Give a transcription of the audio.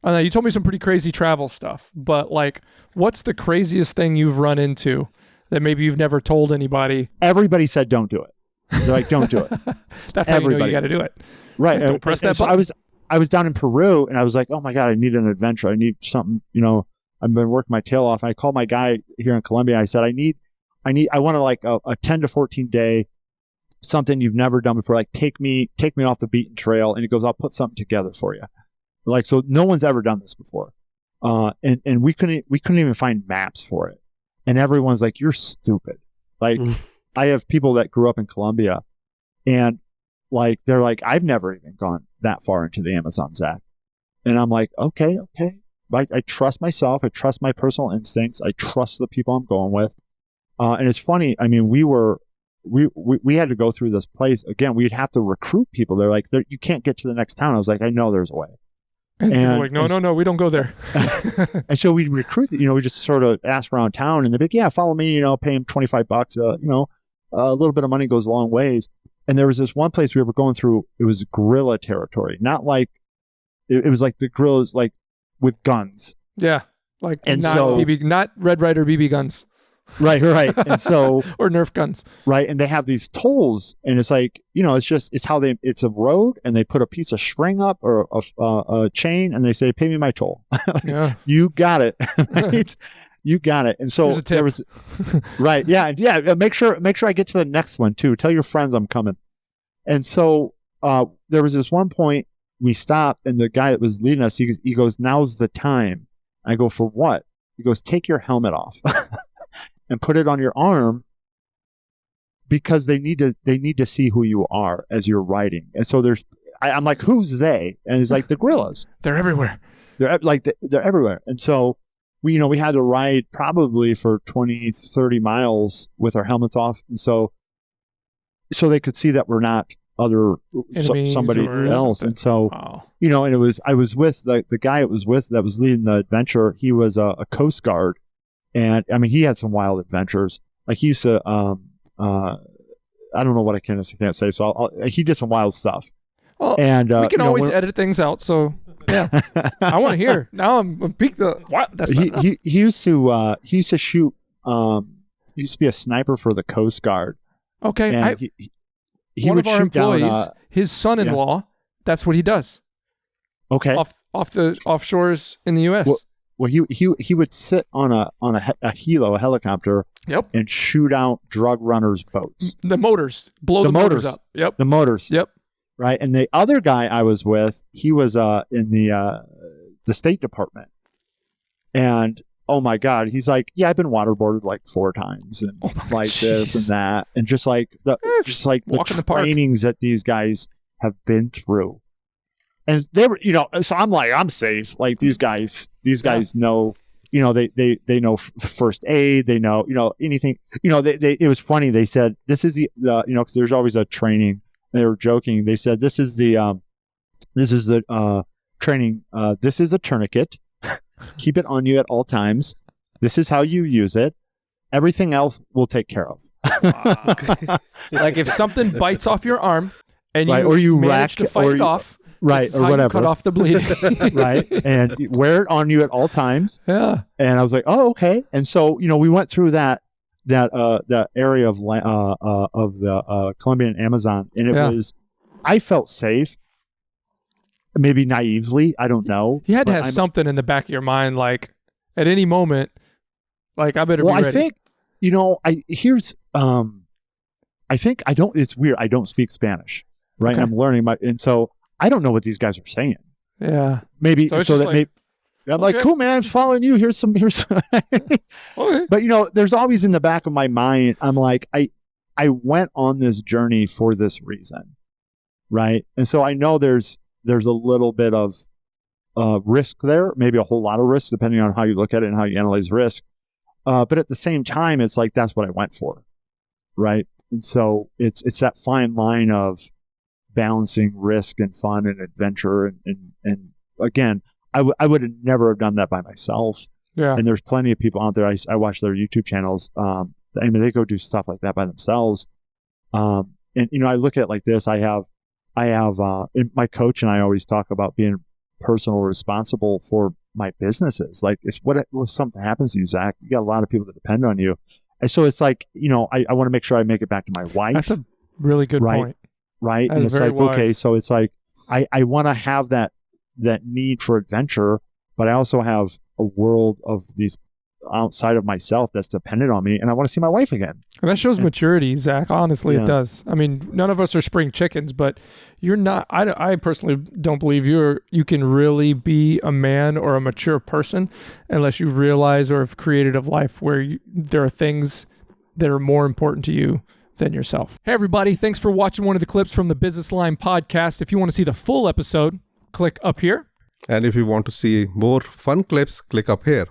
I know you told me some pretty crazy travel stuff, but like, what's the craziest thing you've run into that maybe you've never told anybody? Everybody said don't do it. They're like, don't do it. That's how you know you got to do it. Right. Don't press that button. So I was down in Peru and I was like, oh my God, I need an adventure. I need something, I've been working my tail off. And I called my guy here in Colombia. I said, I want to like a 10 to 14 day, something you've never done before. Like take me off the beaten trail. And he goes, I'll put something together for you. Like, so no one's ever done this before. And we couldn't even find maps for it. And everyone's like, you're stupid. Like I have people that grew up in Colombia and like, they're like, I've never even gone that far into the Amazon, Zach. And I'm like, okay. I trust myself. I trust my personal instincts. I trust the people I'm going with. And it's funny. I mean, we had to go through this place again. We'd have to recruit people. They're like, you can't get to the next town. I was like, I know there's a way. And people were like, no, we don't go there. And so we recruit, we just sort of ask around town and they're like, yeah, follow me, pay them $25. A little bit of money goes a long ways. And there was this one place we were going through. It was guerrilla territory, not like, it was like the guerrillas, like with guns. Yeah. Like not Red Ryder BB guns. Right. And so, or Nerf guns. Right. And they have these tolls and it's like, it's a road and they put a piece of string up or a chain and they say, pay me my toll. Yeah. You got it. Right? You got it. And so there was, right. Yeah. Make sure I get to the next one too. Tell your friends I'm coming. And so, there was this one point we stopped and the guy that was leading us, he goes, now's the time. I go, for what? He goes, take your helmet off. And put it on your arm because they need to see who you are as you're riding. And so I'm like, who's they? And it's like the guerrillas. They're everywhere. They're everywhere. And so we had to ride probably for 20, 30 miles with our helmets off. And so they could see that we're not somebody else. Something. And so, wow. And I was with the guy that was leading the adventure. He was a Coast Guard. And I mean, he had some wild adventures. Like he used to, I don't know what I can't say. So he did some wild stuff. Well, and we can always edit things out. So yeah, I want to hear. Now I'm peak the. What? That's not he used to shoot. He used to be a sniper for the Coast Guard. Okay, and he one would of our shoot employees, down, his son-in-law. That's what he does. Okay, off the offshores in the U.S. Well, he would sit on a helicopter, yep, and shoot out drug runners' boats. The motors, blow the motors up. Yep, the motors. Yep, right. And the other guy I was with, he was in the State Department, and oh my God, he's like, yeah, I've been waterboarded like 4 times, and this and that, and just like the trainings that these guys have been through. And they were, so I'm like, I'm safe. Like these guys know, they know first aid. They know, anything. It was funny. They said this is the because there's always a training. And they were joking. They said this is the training. This is a tourniquet. Keep it on you at all times. This is how you use it. Everything else we'll take care of. Like if something bites off your arm and you manage to fight it off. Right, or whatever. Cut off the bleeding. Right, and wear it on you at all times. Yeah. And I was like, oh, okay. And so, we went through that area of the Colombian Amazon, and it was, I felt safe. Maybe naively, I don't know. You had to have something in the back of your mind, like at any moment, like I better be ready. I think, I think I don't. It's weird. I don't speak Spanish, right? Okay. I'm learning and so. I don't know what these guys are saying. Yeah. Maybe so that like, I'm like, cool, man, I'm following you. Here's some okay. But there's always in the back of my mind, I'm like, I went on this journey for this reason. Right. And so I know there's a little bit of risk there, maybe a whole lot of risk, depending on how you look at it and how you analyze risk. But at the same time, it's like, that's what I went for. Right. And so it's that fine line of balancing risk and fun and adventure. And again, I would have never have done that by myself. Yeah. And there's plenty of people out there. I watch their YouTube channels. They go do stuff like that by themselves. And I look at it like this. I have my coach and I always talk about being personal responsible for my businesses. Like, if something happens to you, Zach, you got a lot of people that depend on you. And so it's like, I want to make sure I make it back to my wife. That's a really good point. Right. That And is it's very like, okay, wise. so it's like, I want to have that need for adventure, but I also have a world of these outside of myself that's dependent on me, and I want to see my wife again. And that shows maturity, Zach. Honestly, Yeah. it does. I mean, none of us are spring chickens, but you're not. I personally don't believe you can really be a man or a mature person unless you realize or have created a life where there are things that are more important to you than yourself. Hey, everybody. Thanks for watching one of the clips from the Business Line podcast. If you want to see the full episode, click up here. And if you want to see more fun clips, click up here.